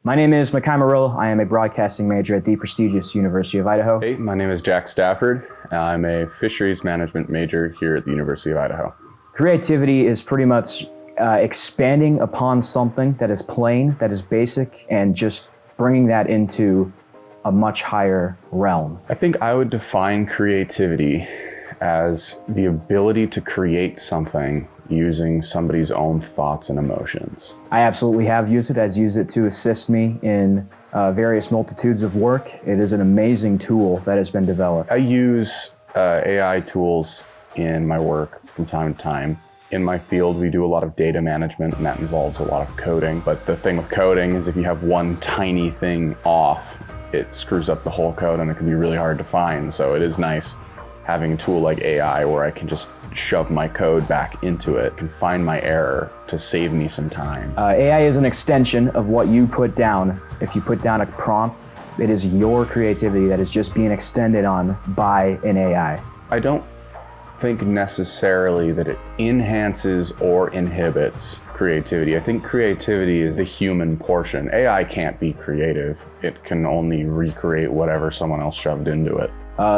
My name is Mekhi Murillo. I am a broadcasting major at the prestigious University of Idaho. Hey, my name is Jack Stafford. I'm a fisheries management major here at the University of Idaho. Creativity is pretty much expanding upon something that is plain, that is basic, and just bringing that into a much higher realm. I think I would define creativity as the ability to create something using somebody's own thoughts and emotions. I absolutely have used it. I've used it to assist me in various multitudes of work. It is an amazing tool that has been developed. I use AI tools in my work from time to time. In my field, we do a lot of data management, and that involves a lot of coding. But the thing with coding is if you have one tiny thing off, it screws up the whole code and it can be really hard to find. So it is nice having a tool like AI where I can just shove my code back into it and find my error to save me some time. AI is an extension of what you put down. If you put down a prompt, it is your creativity that is just being extended on by an AI. I don't think necessarily that it enhances or inhibits creativity. I think creativity is the human portion. AI can't be creative. It can only recreate whatever someone else shoved into it.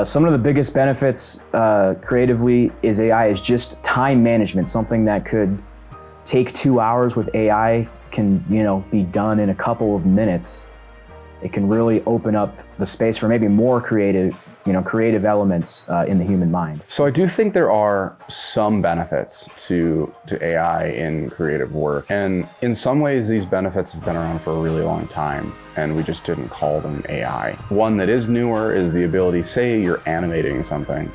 Some of the biggest benefits creatively is AI is just time management. Something that could take 2 hours with AI can, be done in a couple of minutes. It can really open up the space for maybe more creative elements in the human mind. So I do think there are some benefits to AI in creative work. And in some ways, these benefits have been around for a really long time, and we just didn't call them AI. One that is newer is the ability, say you're animating something,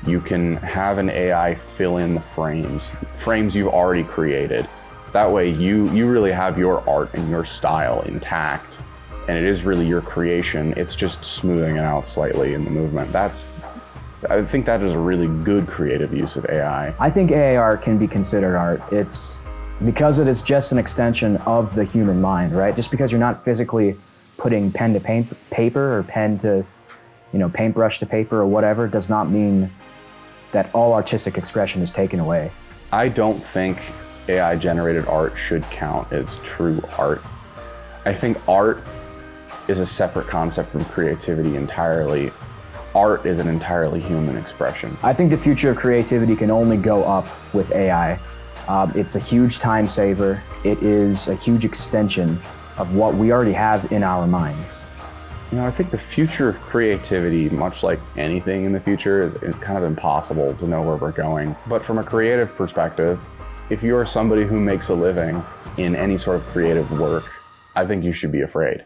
you can have an AI fill in the frames you've already created. That way you really have your art and your style intact. And it is really your creation. It's just smoothing it out slightly in the movement. I think that is a really good creative use of AI. I think AI art can be considered art. It's because it is just an extension of the human mind, right? Just because you're not physically putting pen to paper or pen to, paintbrush to paper or whatever, does not mean that all artistic expression is taken away. I don't think AI generated art should count as true art. I think art is a separate concept from creativity entirely. Art is an entirely human expression. I think the future of creativity can only go up with AI. It's a huge time saver. It is a huge extension of what we already have in our minds. I think the future of creativity, much like anything in the future, is kind of impossible to know where we're going. But from a creative perspective, if you are somebody who makes a living in any sort of creative work, I think you should be afraid.